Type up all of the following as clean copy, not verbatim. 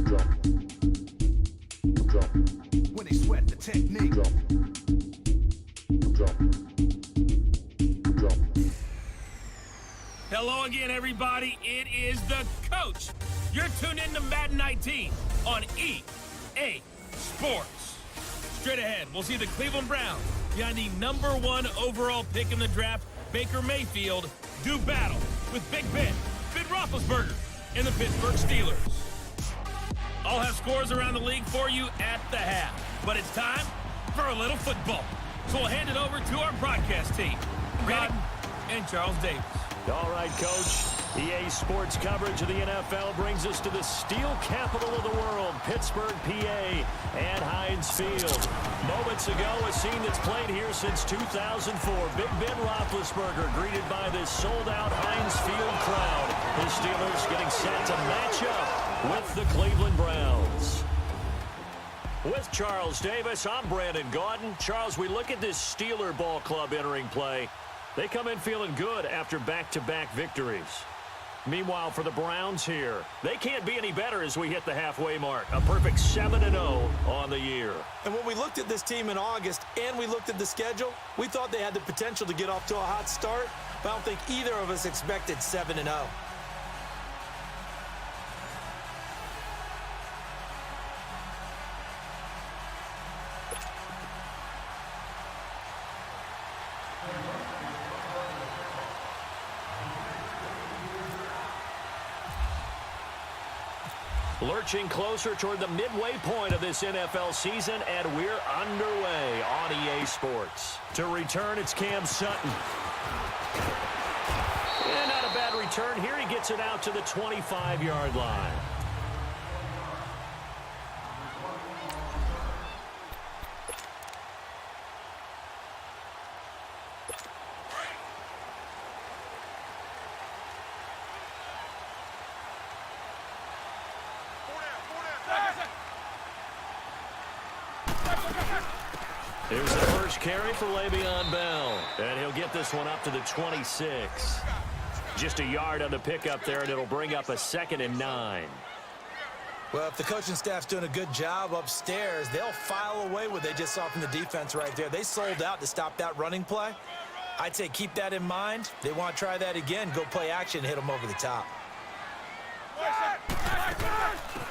When they sweat the technique. Hello again, everybody. It is the coach. You're tuned in to Madden 19 on EA Sports. Straight ahead, we'll see the Cleveland Browns behind the #1 overall pick in the draft, Baker Mayfield, do battle with Big Ben Roethlisberger and the Pittsburgh Steelers. I'll have scores around the league for you at the half, but it's time for a little football. So we'll hand it over to our broadcast team, Godden and Charles Davis. All right, Coach. EA Sports coverage of the NFL brings us to the steel capital of the world, Pittsburgh, PA, and Heinz Field. Moments ago, a scene that's played here since 2004. Big Ben Roethlisberger greeted by this sold-out Heinz Field crowd. The Steelers getting set to match up with the Cleveland Browns. With Charles Davis, I'm Brandon Godden. Charles, we look at this Steeler ball club entering play. They come in feeling good after back-to-back victories. Meanwhile, for the Browns here, they can't be any better as we hit the halfway mark. A perfect 7-0 on the year. And when we looked at this team in August and we looked at the schedule, we thought they had the potential to get off to a hot start, but I don't think either of us expected 7-0. Lurching closer toward the midway point of this NFL season, and we're underway on EA Sports. To return, it's Cam Sutton. And not a bad return here. He gets it out to the 25-yard line. Here's the first carry for Leveon Bell. And he'll get this one up to the 26. Just a yard on the pickup there, and it'll bring up a 2nd and 9. Well, if the coaching staff's doing a good job upstairs, they'll file away what they just saw from the defense right there. They sold out to stop that running play. I'd say keep that in mind. They want to try that again, go play action, hit them over the top.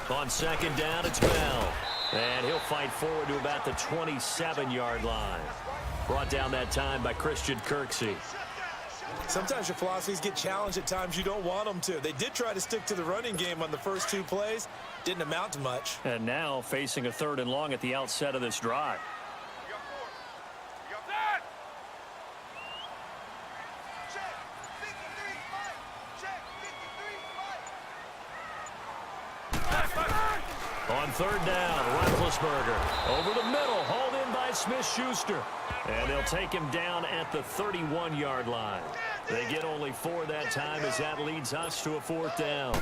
On 2nd down, it's Bell. And he'll fight forward to about the 27-yard line. Brought down that time by Christian Kirksey. Sometimes your philosophies get challenged at times you don't want them to. They did try to stick to the running game on the first 2 plays. Didn't amount to much. And now facing a 3rd and long at the outset of this drive. On 3rd down, Roethlisberger over the middle, hauled in by Smith-Schuster. And they'll take him down at the 31-yard line. They get only 4 that time as that leads us to a 4th down.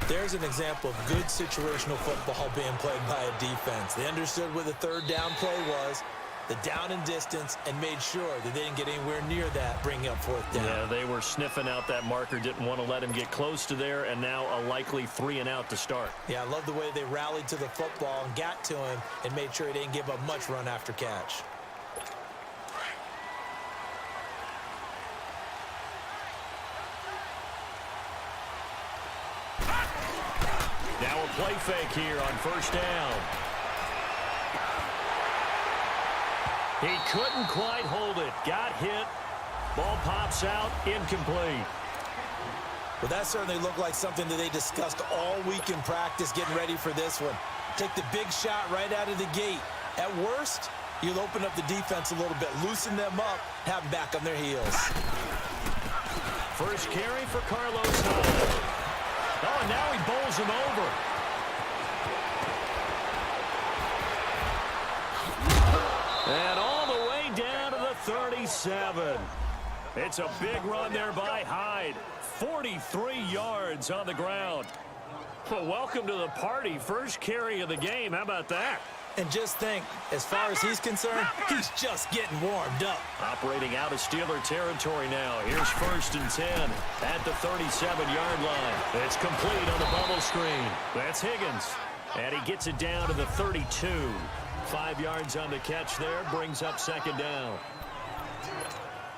There's an example of good situational football being played by a defense. They understood what the 3rd down play was, the down and distance, and made sure that they didn't get anywhere near that, bringing up 4th down. Yeah, they were sniffing out that marker, didn't want to let him get close to there, and now a likely 3 and out to start. Yeah, I love the way they rallied to the football and got to him and made sure he didn't give up much run after catch. Now a play fake here on 1st down. He couldn't quite hold it. Got hit. Ball pops out. Incomplete. Well, that certainly looked like something that they discussed all week in practice getting ready for this one. Take the big shot right out of the gate. At worst, you'll open up the defense a little bit, loosen them up, have them back on their heels. First carry for Carlos Hyde. Oh, and now he bowls him over. And all the way down to the 37. It's a big run there by Hyde. 43 yards on the ground. Well, welcome to the party. First carry of the game. How about that? And just think, as far as he's concerned, he's just getting warmed up. Operating out of Steeler territory now. Here's 1st and 10 at the 37-yard line. It's complete on the bubble screen. That's Higgins. And he gets it down to the 32. 5 yards on the catch there, brings up second down.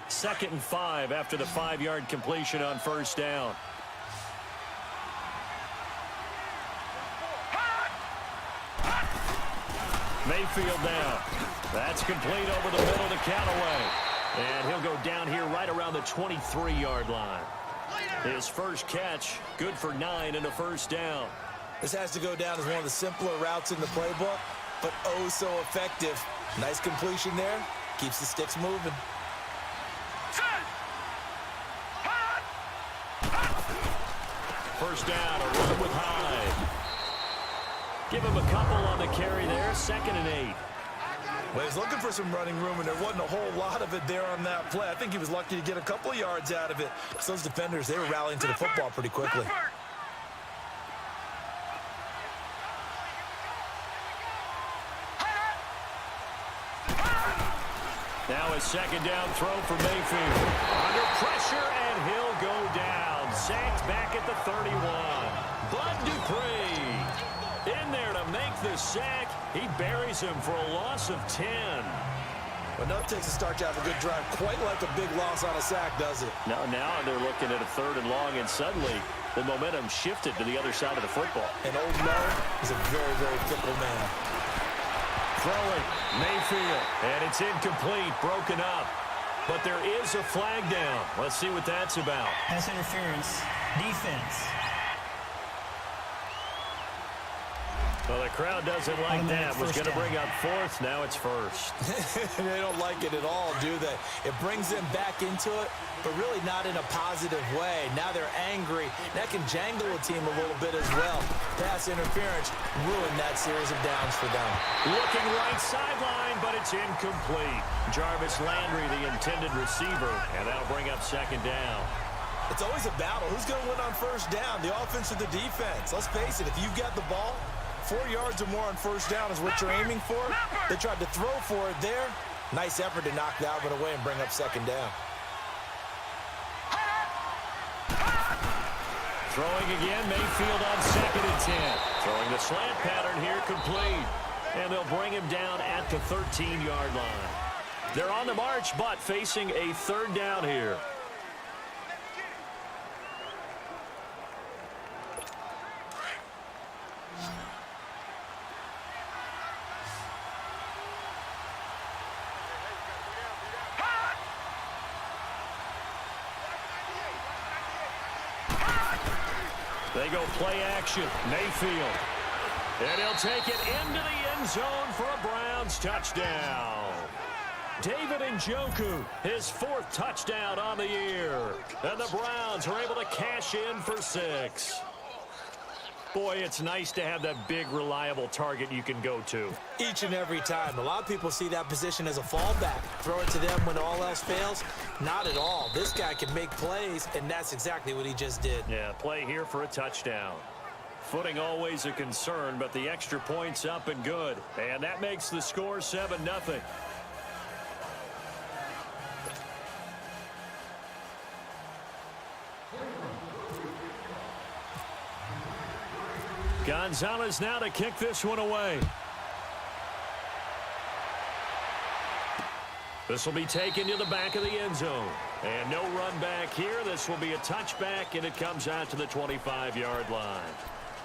2nd and 5 after the 5-yard completion on first down. Mayfield down. That's complete over the middle to Callaway. And he'll go down here right around the 23-yard line. His first catch, good for 9 and a first down. This has to go down as one of the simpler routes in the playbook, but oh so effective. Nice completion there. Keeps the sticks moving. First down, a run with Heine. Give him a couple on the carry there, 2nd and 8. Well, he's looking for some running room, and there wasn't a whole lot of it there on that play. I think he was lucky to get a couple of yards out of it. So those defenders, they were rallying to the football pretty quickly. Now a second down throw for Mayfield. Under pressure, and he'll go down. Sacked back at the 31. Bud Dupree in there to make the sack. He buries him for a loss of 10. Well, enough takes a start to have a good drive. Quite like a big loss on a sack, does it? Now they're looking at a 3rd and long, and suddenly the momentum shifted to the other side of the football. And old Mo is a very, very fickle man. Throwing, Mayfield, and it's incomplete, broken up. But there is a flag down. Let's see what that's about. Pass interference, defense. Well, the crowd doesn't like that. Was going to bring up 4th. Now it's 1st. They don't like it at all, do they? It brings them back into it, but really not in a positive way. Now they're angry. That can jangle a team a little bit as well. Pass interference ruined that series of downs for them. Looking right sideline, but it's incomplete. Jarvis Landry, the intended receiver, and that'll bring up 2nd down. It's always a battle. Who's going to win on first down, the offense or the defense? Let's face it, if you've got the ball, 4 yards or more on first down is what you're aiming for. They tried to throw for it there. Nice effort to knock that one away and bring up 2nd down. Throwing again, Mayfield on 2nd and 10. Throwing the slant pattern here, complete. And they'll bring him down at the 13-yard line. They're on the march, but facing a 3rd down here. They go play action. Mayfield. And he'll take it into the end zone for a Browns touchdown. David Njoku, his 4th touchdown on the year. And the Browns are able to cash in for 6. Boy, it's nice to have that big, reliable target you can go to. Each and every time. A lot of people see that position as a fallback. Throw it to them when all else fails. Not at all. This guy can make plays, and that's exactly what he just did. Yeah, play here for a touchdown. Footing always a concern, but the extra point's up and good. And that makes the score 7-0. Gonzalez now to kick this one away. This will be taken to the back of the end zone. And no run back here. This will be a touchback, and it comes out to the 25-yard line.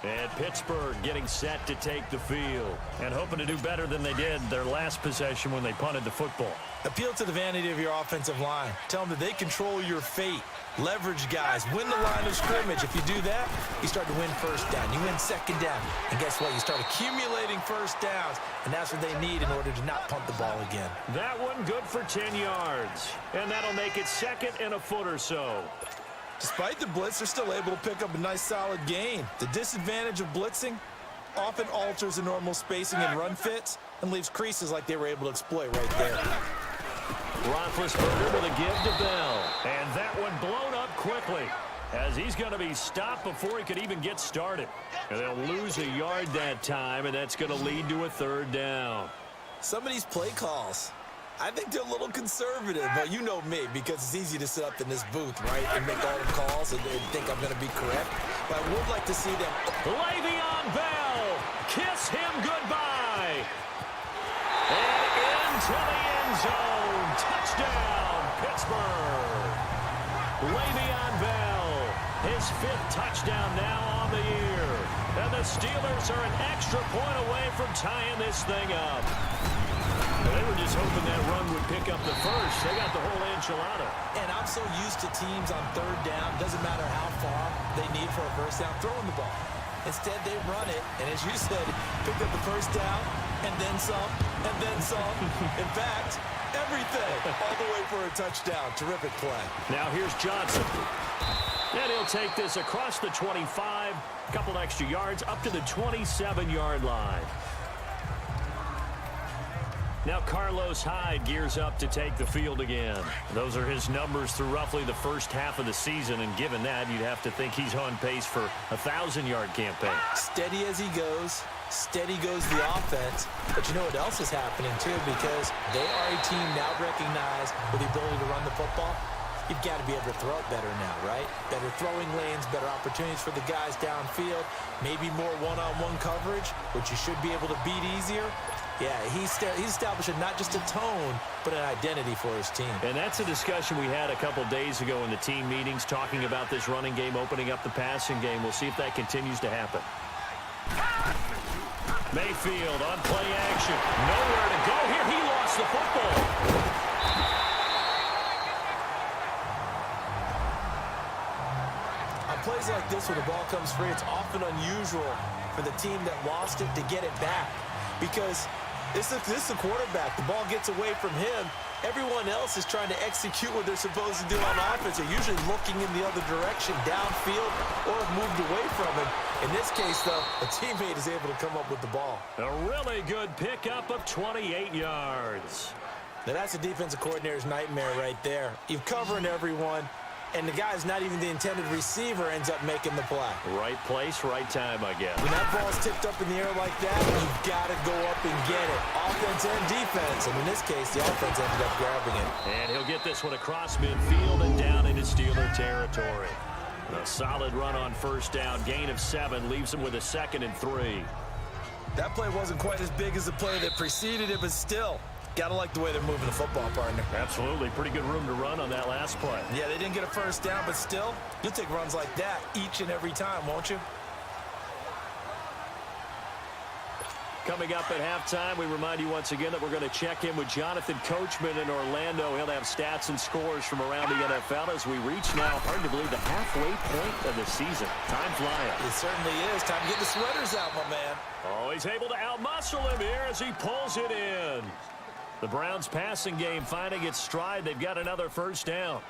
And Pittsburgh getting set to take the field and hoping to do better than they did their last possession when they punted the football. Appeal to the vanity of your offensive line. Tell them that they control your fate. Leverage guys. Win the line of scrimmage. If you do that, you start to win first down. You win 2nd down. And guess what? You start accumulating first downs. And that's what they need in order to not punt the ball again. That one good for 10 yards. And that'll make it 2nd and a foot or so. Despite the blitz, they're still able to pick up a nice solid gain. The disadvantage of blitzing often alters the normal spacing and run fits and leaves creases like they were able to exploit right there. Roethlisberger with a give to Bell. And that one blown up quickly as he's going to be stopped before he could even get started. And they'll lose a yard that time, and that's going to lead to a 3rd down. Some of these play calls, I think they're a little conservative, but you know me, because it's easy to sit up in this booth, right, and make all the calls and think I'm going to be correct. But I would like to see them. Leveon Bell, kill to the end zone. Touchdown, Pittsburgh. Leveon Bell, his 5th touchdown now on the year. And the Steelers are an extra point away from tying this thing up. They were just hoping that run would pick up the first. They got the whole enchilada. And I'm so used to teams on 3rd down, doesn't matter how far they need for a first down, throwing the ball. Instead, they run it, and as you said, pick up the first down, and then some, and then some. In fact, everything, all the way for a touchdown. Terrific play. Now here's Johnson. And he'll take this across the 25, a couple extra yards, up to the 27-yard line. Now Carlos Hyde gears up to take the field again. Those are his numbers through roughly the first half of the season, and given that, you'd have to think he's on pace for a 1,000-yard campaign. Steady as he goes, steady goes the offense. But you know what else is happening, too, because they are a team now recognized with the ability to run the football. You've got to be able to throw it better now, right? Better throwing lanes, better opportunities for the guys downfield, maybe more one-on-one coverage, which you should be able to beat easier. Yeah, he's establishing not just a tone, but an identity for his team. And that's a discussion we had a couple days ago in the team meetings, talking about this running game, opening up the passing game. We'll see if that continues to happen. Mayfield on play action. Nowhere to go here. He lost the football. On plays like this, when the ball comes free, it's often unusual for the team that lost it to get it back. Because this is the quarterback. The ball gets away from him. Everyone else is trying to execute what they're supposed to do on offense. They're usually looking in the other direction, downfield, or have moved away from him. In this case, though, a teammate is able to come up with the ball. A really good pickup of 28 yards. Now, that's a defensive coordinator's nightmare right there. You're covering everyone, and the guy's not even the intended receiver ends up making the play. Right place, right time, I guess. When that ball's tipped up in the air like that, you've got to go up and get it. Offense and defense. And in this case, the offense ended up grabbing it. And he'll get this one across midfield and down into Steeler territory. A solid run on first down. Gain of 7 leaves him with a 2nd and 3. That play wasn't quite as big as the play that preceded it, but still, got to like the way they're moving the football, partner. Absolutely. Pretty good room to run on that last play. Yeah, they didn't get a first down, but still, you'll take runs like that each and every time, won't you? Coming up at halftime, we remind you once again that we're going to check in with Jonathan Coachman in Orlando. He'll have stats and scores from around the NFL as we reach now, hard to believe, the halfway point of the season. Time flying. It certainly is. Time to get the sweaters out, my man. Oh, he's able to outmuscle him here as he pulls it in. The Browns' passing game finding its stride. They've got another first down.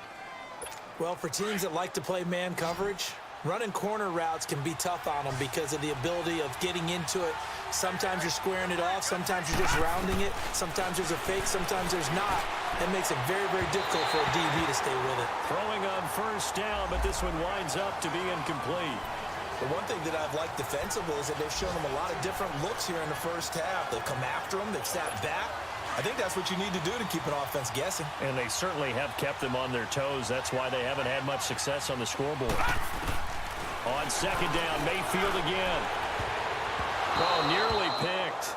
Well, for teams that like to play man coverage, running corner routes can be tough on them because of the ability of getting into it. Sometimes you're squaring it off. Sometimes you're just rounding it. Sometimes there's a fake. Sometimes there's not. That makes it very, very difficult for a DB to stay with it. Throwing on first down, but this one winds up to be incomplete. The one thing that I've liked defensively is that they've shown them a lot of different looks here in the first half. They've come after them. They've sat back. I think that's what you need to do to keep an offense guessing. And they certainly have kept them on their toes. That's why they haven't had much success on the scoreboard. On second down, Mayfield again. Oh, nearly picked.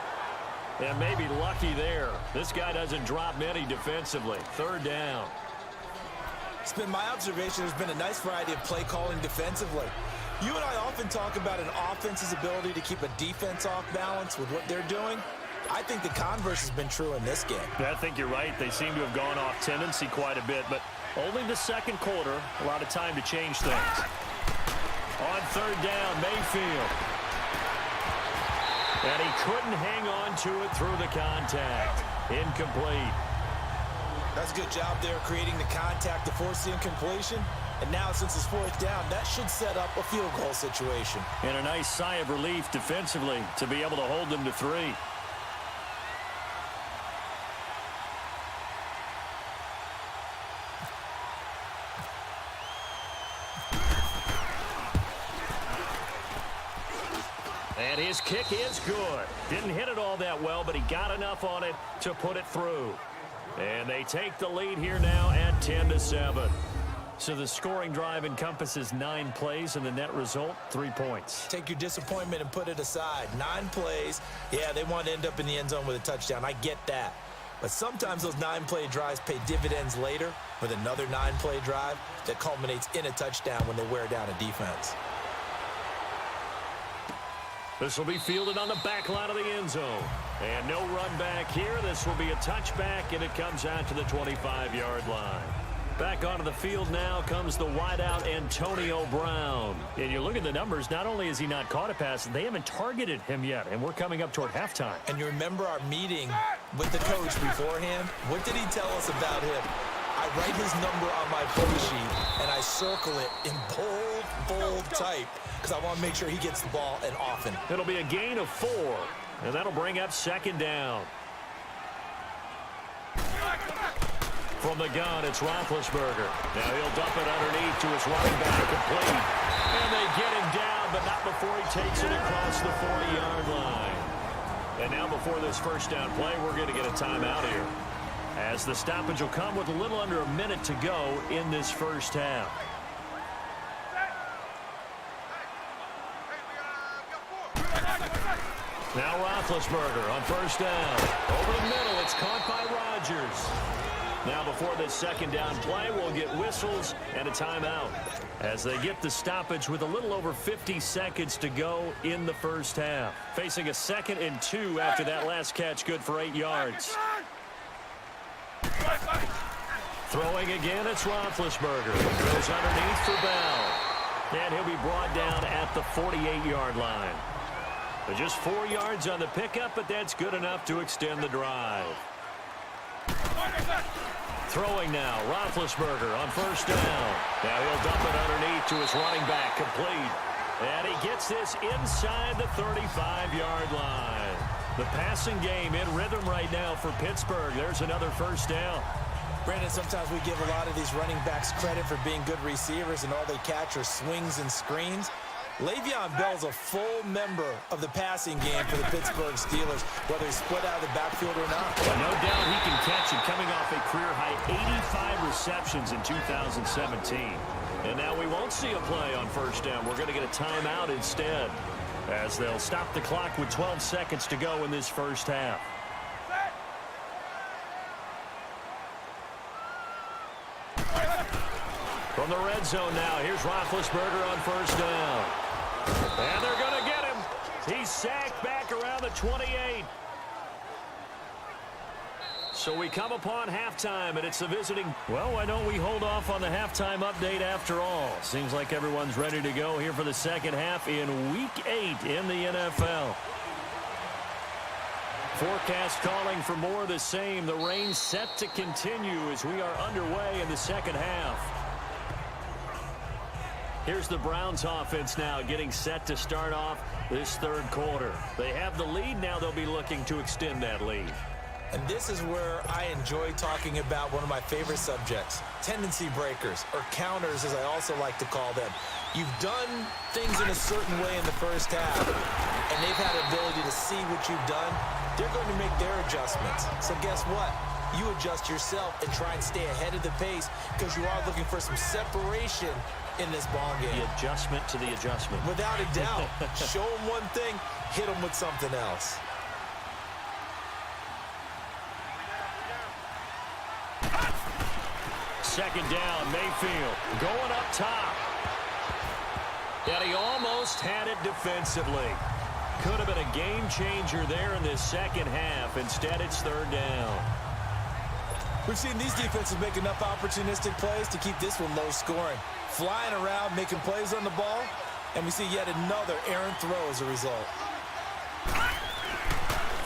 And maybe lucky there. This guy doesn't drop many defensively. Third down. It's been my observation there's been a nice variety of play calling defensively. You and I often talk about an offense's ability to keep a defense off balance with what they're doing. I think the converse has been true in this game. I think you're right. They seem to have gone off tendency quite a bit, but only the second quarter, a lot of time to change things. On third down, Mayfield. And he couldn't hang on to it through the contact. Incomplete. That's a good job there creating the contact to force the incompletion. And now, since it's fourth down, that should set up a field goal situation. And a nice sigh of relief defensively to be able to hold them to 3. And his kick is good. Didn't hit it all that well, but he got enough on it to put it through. And they take the lead here now at 10-7. So the scoring drive encompasses 9 plays, and the net result, 3 points. Take your disappointment and put it aside. 9 plays. Yeah, they want to end up in the end zone with a touchdown. I get that. But sometimes those 9-play drives pay dividends later with another 9-play drive that culminates in a touchdown when they wear down a defense. This will be fielded on the back line of the end zone. And no run back here. This will be a touchback, and it comes out to the 25-yard line. Back onto the field now comes the wideout Antonio Brown. And you look at the numbers, not only has he not caught a pass, they haven't targeted him yet, and we're coming up toward halftime. And you remember our meeting with the coach beforehand? What did he tell us about him? I write his number on my play sheet, and I circle it in bold type because I want to make sure he gets the ball and often. It'll be a gain of 4, and that'll bring up second down. From the gun, it's Roethlisberger. Now he'll dump it underneath to his running back, complete. And they get him down, but not before he takes it across the 40-yard line. And now before this first down play, we're going to get a timeout here, as the stoppage will come with a little under a minute to go in this first half. Now Roethlisberger on first down. Over the middle, it's caught by Rodgers. Now before this second down play, we'll get whistles and a timeout as they get the stoppage with a little over 50 seconds to go in the first half. Facing a 2nd and 2 after that last catch, good for 8 yards. Throwing again, it's Roethlisberger. Goes underneath for Bell. And he'll be brought down at the 48-yard line. But just 4 yards on the pickup, but that's good enough to extend the drive. Throwing now, Roethlisberger on first down. Now he'll dump it underneath to his running back, complete. And he gets this inside the 35-yard line. The passing game in rhythm right now for Pittsburgh. There's another first down. Brandon, sometimes we give a lot of these running backs credit for being good receivers and all they catch are swings and screens. Leveon Bell's a full member of the passing game for the Pittsburgh Steelers, whether he's split out of the backfield or not. Well, no doubt he can catch it, coming off a career-high 85 receptions in 2017. And now we won't see a play on first down. We're going to get a timeout instead, as they'll stop the clock with 12 seconds to go in this first half. From the red zone now, here's Roethlisberger on first down. And they're going to get him. He's sacked back around the 28. So we come upon halftime, and it's the visiting. Well, why don't we hold off on the halftime update after all? Seems like everyone's ready to go here for the second half in Week 8 in the NFL. Forecast calling for more of the same. The rain set to continue as we are underway in the second half. Here's the Browns offense now getting set to start off this third quarter. They have the lead. Now they'll be looking to extend that lead. And this is where I enjoy talking about one of my favorite subjects, tendency breakers, or counters as I also like to call them. You've done things in a certain way in the first half, and they've had the ability to see what you've done. They're going to make their adjustments. So guess what? You adjust yourself and try and stay ahead of the pace because you are looking for some separation in this ball game. The adjustment to the adjustment. Without a doubt. Show them one thing, hit them with something else. Second down, Mayfield going up top. And he almost had it defensively. Could have been a game changer there in this second half. Instead, it's third down. We've seen these defenses make enough opportunistic plays to keep this one low scoring. Flying around, making plays on the ball, and we see yet another errant throw as a result.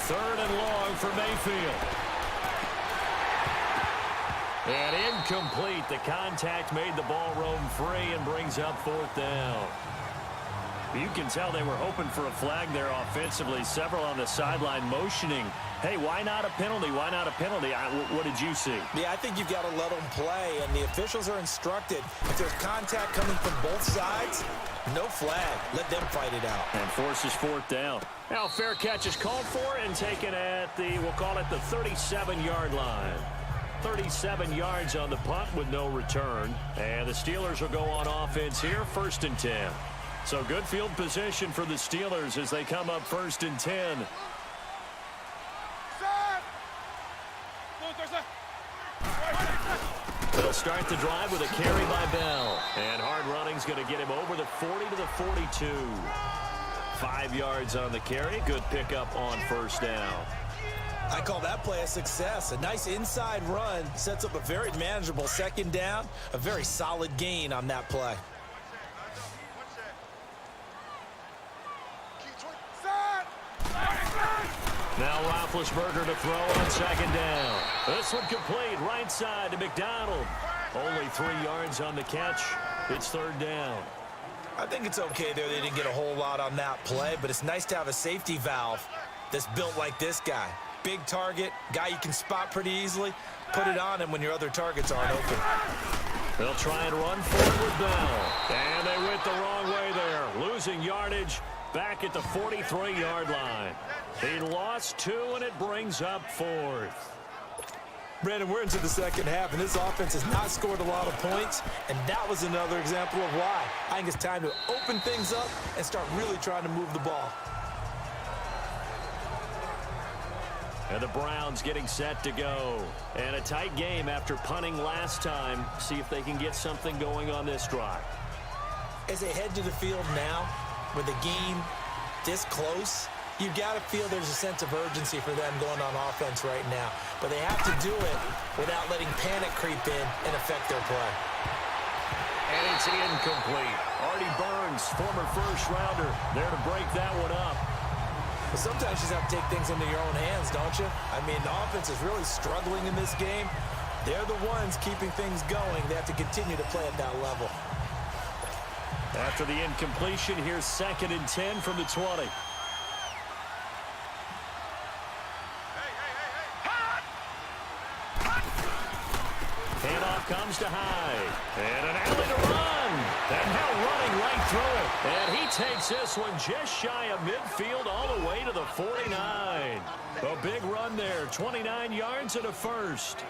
Third and long for Mayfield. And incomplete. The contact made the ball roam free and brings up fourth down. You can tell they were hoping for a flag there offensively. Several on the sideline motioning. Hey, why not a penalty? Why not a penalty? What did you see? Yeah, I think you've got to let them play, and the officials are instructed. If there's contact coming from both sides, no flag. Let them fight it out. And forces fourth down. Now, fair catch is called for and taken at the, we'll call it the 37-yard line. 37 yards on the punt with no return. And the Steelers will go on offense here, 1st and 10. So good field position for the Steelers as they come up 1st and 10. They'll start the drive with a carry by Bell. And hard running's going to get him over the 40 to the 42. 5 yards on the carry. Good pickup on first down. I call that play a success. A nice inside run sets up a very manageable second down. A very solid gain on that play. Now Roethlisberger to throw on second down. This one complete right side to McDonald. Only 3 yards on the catch. It's third down. I think it's okay there. They didn't get a whole lot on that play, but it's nice to have a safety valve that's built like this guy. Big target, guy you can spot pretty easily. Put it on him when your other targets aren't open. They'll try and run forward with Bell. And they went the wrong way there. Losing yardage back at the 43-yard line. He lost 2, and it brings up 4th. Brandon, we're into the second half, and this offense has not scored a lot of points, and that was another example of why. I think it's time to open things up and start really trying to move the ball. And the Browns getting set to go. And a tight game after punting last time. See if they can get something going on this drive. As they head to the field now, with the game this close, you've got to feel there's a sense of urgency for them going on offense right now. But they have to do it without letting panic creep in and affect their play. And it's incomplete. Artie Burns, former first-rounder, there to break that one up. But sometimes you just have to take things into your own hands, don't you? I mean, the offense is really struggling in this game. They're the ones keeping things going. They have to continue to play at that level. After the incompletion, here's 2nd and 10 from the 20. Handoff comes to Heine. And an alley to run. And now running right through it. And he takes this one just shy of midfield all the way to the 49. A big run there. 29 yards and a first.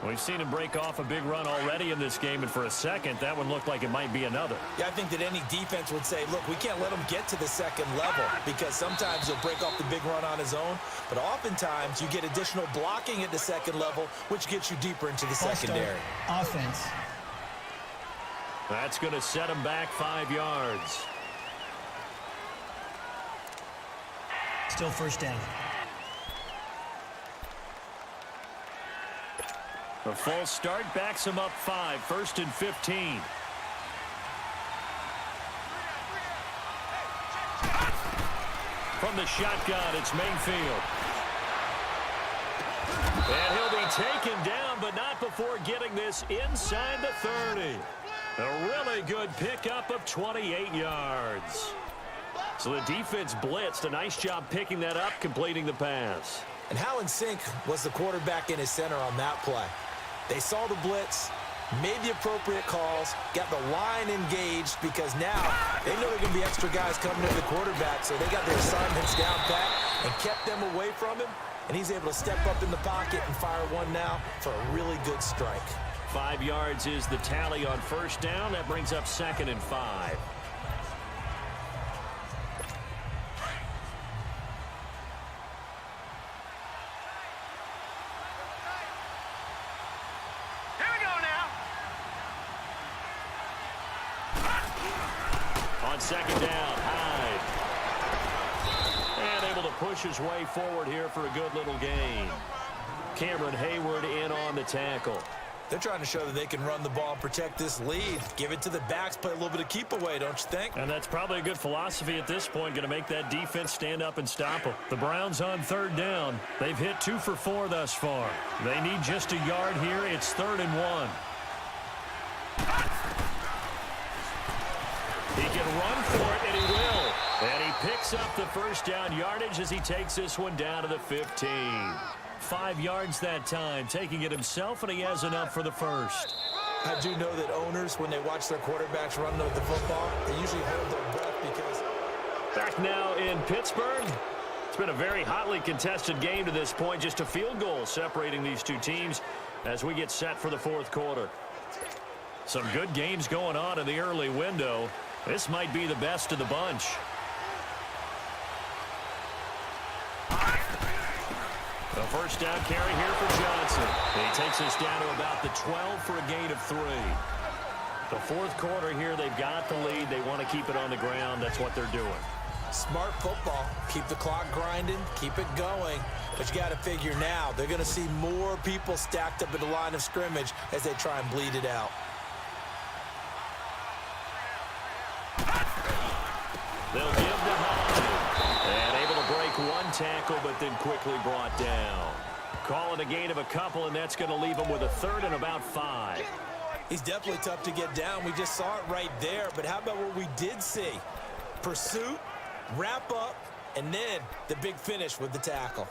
We've seen him break off a big run already in this game, and for a second, that one looked like it might be another. Yeah, I think that any defense would say, look, we can't let him get to the second level because sometimes he'll break off the big run on his own, but oftentimes you get additional blocking at the second level, which gets you deeper into the secondary. Offense. That's going to set him back 5 yards. Still first down. A false start backs him up 5, 1st and 15. From the shotgun, it's Mayfield. And he'll be taken down, but not before getting this inside the 30. A really good pickup of 28 yards. So the defense blitzed. A nice job picking that up, completing the pass. And how in sync was the quarterback in his center on that play? They saw the blitz, made the appropriate calls, got the line engaged because now they know there are going to be extra guys coming to the quarterback, so they got their assignments down pat and kept them away from him, and he's able to step up in the pocket and fire one now for a really good strike. 5 yards is the tally on first down. That brings up 2nd and 5. On second down, Heine. And able to push his way forward here for a good little gain. Cameron Hayward in on the tackle. They're trying to show that they can run the ball and protect this lead. Give it to the backs, play a little bit of keep away, don't you think? And that's probably a good philosophy at this point, going to make that defense stand up and stop them. The Browns on third down. They've hit 2 for 4 thus far. They need just a yard here. It's 3rd and 1. He can run for it, and he will. And he picks up the first down yardage as he takes this one down to the 15. 5 yards that time, taking it himself, and he has enough for the first. I do know that owners, when they watch their quarterbacks run with the football, they usually hold their breath because... Back now in Pittsburgh. It's been a very hotly contested game to this point. Just a field goal separating these two teams as we get set for the fourth quarter. Some good games going on in the early window. This might be the best of the bunch. A first down carry here for Johnson. And he takes us down to about the 12 for a gain of 3. The fourth quarter here, they've got the lead. They want to keep it on the ground. That's what they're doing. Smart football. Keep the clock grinding. Keep it going. But you got to figure now, they're going to see more people stacked up at the line of scrimmage as they try and bleed it out. They'll give to Heine. And able to break one tackle, but then quickly brought down. Calling a gain of a couple, and that's going to leave him with a third and about 5. He's definitely tough to get down. We just saw it right there. But how about what we did see? Pursuit, wrap up, and then the big finish with the tackle.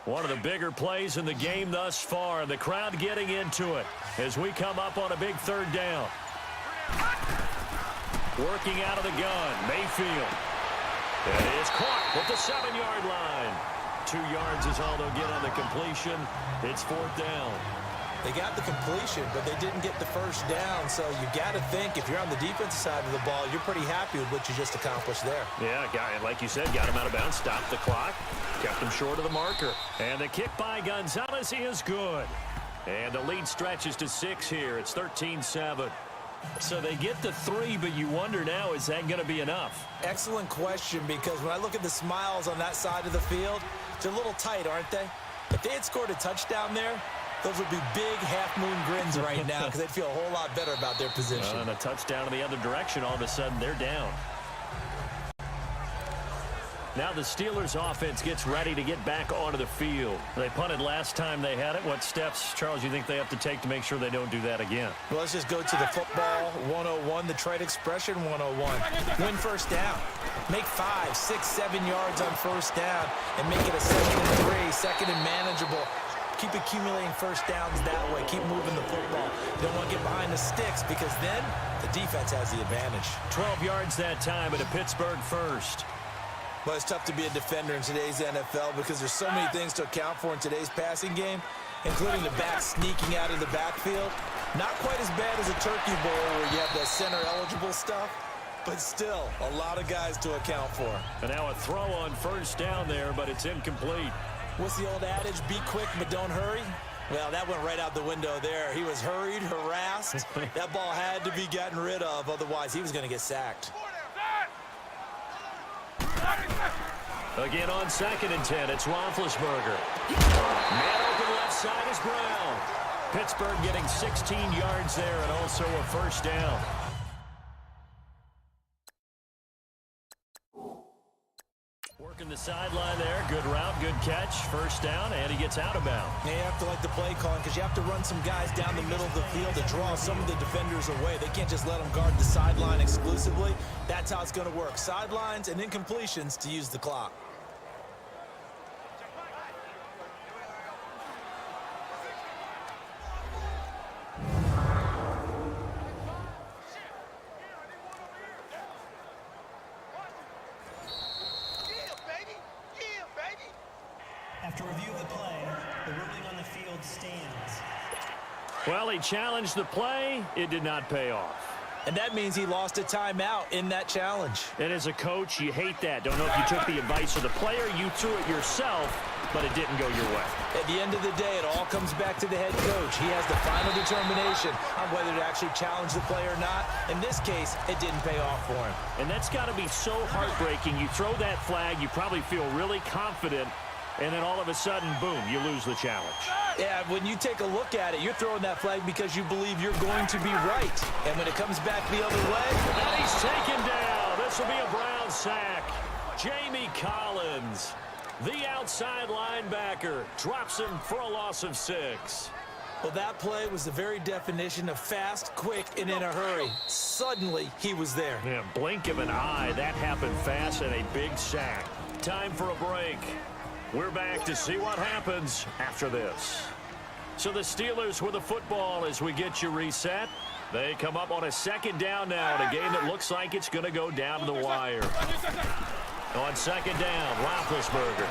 One of the bigger plays in the game thus far. The crowd getting into it as we come up on a big third down. Working out of the gun, Mayfield. And it is caught at the 7-yard line. 2 yards is all they'll get on the completion. It's fourth down. They got the completion, but they didn't get the first down. So you got to think if you're on the defensive side of the ball, you're pretty happy with what you just accomplished there. Yeah, like you said, got him out of bounds, stopped the clock, kept him short of the marker. And the kick by Gonzalez is good. And the lead stretches to 6 here. It's 13-7. So they get the 3, but you wonder now, is that going to be enough? Excellent question, because when I look at the smiles on that side of the field, they're a little tight, aren't they? If they had scored a touchdown there, those would be big half-moon grins right now because they'd feel a whole lot better about their position. And a touchdown in the other direction, all of a sudden they're down. Now the Steelers offense gets ready to get back onto the field. They punted last time they had it. What steps, Charles, you think they have to take to make sure they don't do that again? Well, let's just go to the football 101, the trade expression 101. Win first down. Make 5, 6, 7 yards on first down and make it a 2nd and 3, second and manageable. Keep accumulating first downs that way. Keep moving the football. You don't want to get behind the sticks because then the defense has the advantage. 12 yards that time at a Pittsburgh first. Well, it's tough to be a defender in today's NFL because there's so many things to account for in today's passing game, including the back sneaking out of the backfield. Not quite as bad as a turkey bowl where you have that center-eligible stuff, but still a lot of guys to account for. And now a throw on first down there, but it's incomplete. What's the old adage? Be quick, but don't hurry. Well, that went right out the window there. He was hurried, harassed. That ball had to be gotten rid of, otherwise he was going to get sacked. Again on 2nd and 10, it's Roethlisberger. Man open left side is Brown. Pittsburgh getting 16 yards there and also a first down. Working the sideline there. Good route, good catch. First down, and he gets out of bounds. You have to like the play calling because you have to run some guys down the middle of the field to draw some of the defenders away. They can't just let them guard the sideline exclusively. That's how it's going to work. Sidelines and incompletions to use the clock. After review of the play, the ruling on the field stands. Well, he challenged the play. It did not pay off. And that means he lost a timeout in that challenge. And as a coach, you hate that. Don't know if you took the advice of the player. You threw it yourself, but it didn't go your way. At the end of the day, it all comes back to the head coach. He has the final determination on whether to actually challenge the play or not. In this case, it didn't pay off for him. And that's got to be so heartbreaking. You throw that flag, you probably feel really confident, and then all of a sudden, boom, you lose the challenge. Yeah, when you take a look at it, you're throwing that flag because you believe you're going to be right. And when it comes back the other way... And he's taken down. This will be a Brown sack. Jamie Collins, the outside linebacker, drops him for a loss of 6. Well, that play was the very definition of fast, quick, and in a hurry. Suddenly, he was there. Yeah, blink of an eye. That happened fast and a big sack. Time for a break. We're back to see what happens after this. So the Steelers with the football as we get you reset. They come up on a 2nd down now in a game that looks like it's going to go down to the wire. On 2nd down, Roethlisberger.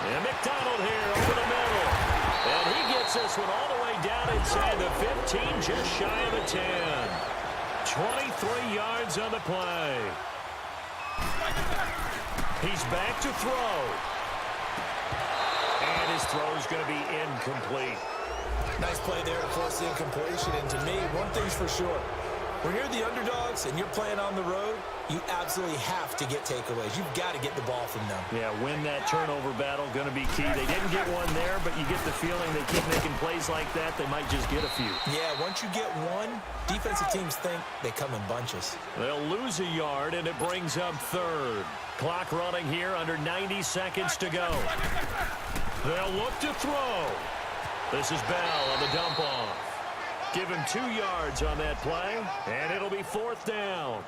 And McDonald here over the middle. And he gets this one all the way down inside the 15, just shy of the 10. 23 yards on the play. He's back to throw. And his throw is going to be incomplete. Nice play there to force the incompletion. And to me, one thing's for sure. When you're the underdogs and you're playing on the road, you absolutely have to get takeaways. You've got to get the ball from them. Yeah, win that turnover battle, going to be key. They didn't get one there, but you get the feeling they keep making plays like that, they might just get a few. Yeah, once you get one, defensive teams think they come in bunches. They'll lose a yard, and it brings up third. Clock running here, under 90 seconds to go. They'll look to throw. This is Bell on the dump off. Give him 2 yards on that play, and it'll be 4th down.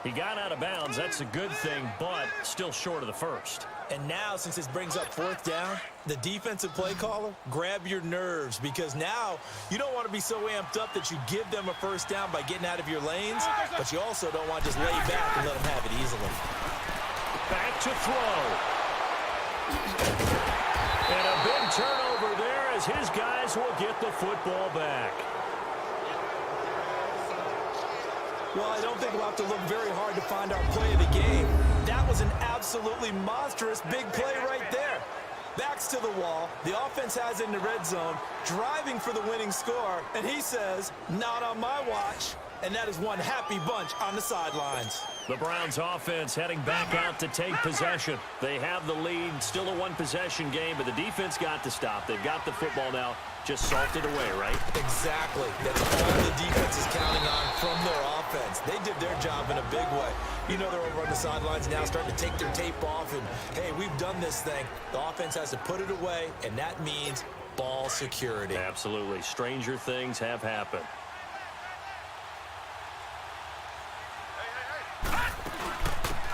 He got out of bounds. That's a good thing, but still short of the first. And now, since this brings up 4th down, the defensive play caller, grab your nerves, because now you don't want to be so amped up that you give them a 1st down by getting out of your lanes, but you also don't want to just lay back and let them have it easily. Back to throw. And a big turnover there as his guys will get the football back. Well, I don't think we'll have to look very hard to find our play of the game. That was an absolutely monstrous big play right there. Backs to the wall. The offense has it in the red zone, driving for the winning score. And he says, not on my watch. And that is one happy bunch on the sidelines. The Browns offense heading back out to take possession. They have the lead, still a one-possession game, but the defense got to stop. They've got the football now, just salted away, right? Exactly. That's all the defense is counting on from their offense. They did their job in a big way. You know, they're over on the sidelines now starting to take their tape off, and, hey, we've done this thing. The offense has to put it away, and that means ball security. Absolutely. Stranger things have happened.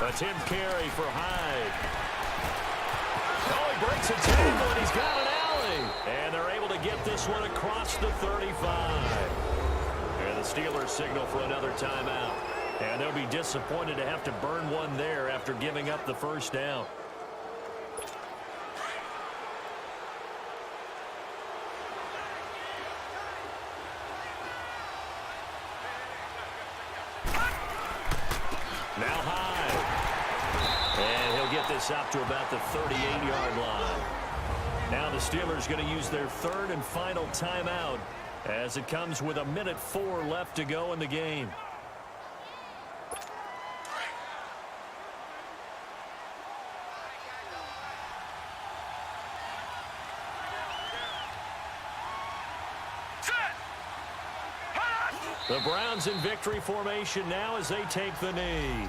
Attempt carry for Hyde. Oh, he breaks a tackle, and he's got an alley. And they're able to get this one across the 35. And the Steelers signal for another timeout. And they'll be disappointed to have to burn one there after giving up the 1st down. Now Hyde. And he'll get this up to about the 38-yard line. Now the Steelers going to use their 3rd and final timeout as it comes with 1:04 left to go in the game. The Browns in victory formation now as they take the knee.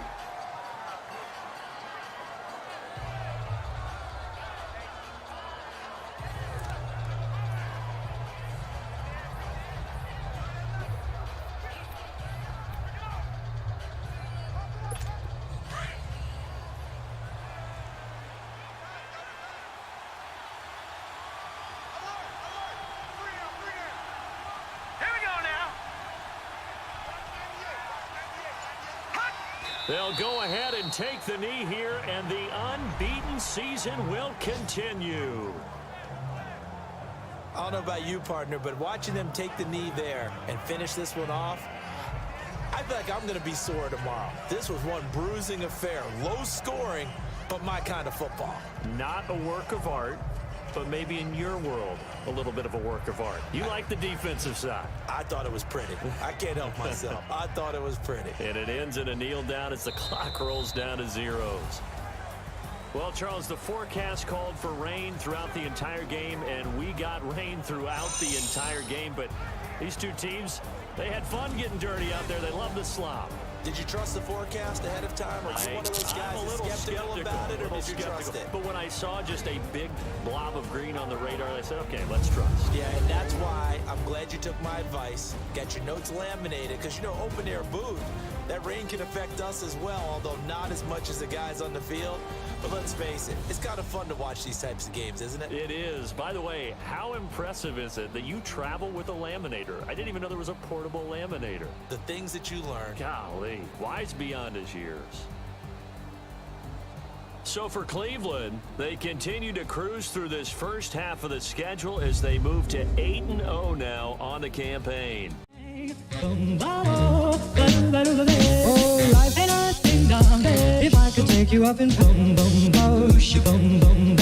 They'll go ahead and take the knee here, and the unbeaten season will continue. I don't know about you, partner, but watching them take the knee there and finish this one off, I feel like I'm going to be sore tomorrow. This was one bruising affair. Low scoring, but my kind of football. Not a work of art, but maybe in your world, a little bit of a work of art. You like the defensive side. I thought it was pretty. I can't help myself. I thought it was pretty. And it ends in a kneel down as the clock rolls down to zeros. Well, Charles, the forecast called for rain throughout the entire game, and we got rain throughout the entire game. But these two teams, they had fun getting dirty out there. They love the slop. Did you trust the forecast ahead of time? Or are you one of those guys that's skeptical about it, or did you trust it? But when I saw just a big blob of green on the radar, I said, okay, let's trust. Yeah, and that's why I'm glad you took my advice. Got your notes laminated, because, you know, open-air booth, that rain can affect us as well, although not as much as the guys on the field. But let's face it, it's kind of fun to watch these types of games, isn't it? It is. By the way, how impressive is it that you travel with a laminator? I didn't even know there was a portable laminator. The things that you learn. Golly, wise beyond his years. So for Cleveland, they continue to cruise through this first half of the schedule as they move to 8-0 now on the campaign. Pick you up and boom, boom, boom, boom, boom,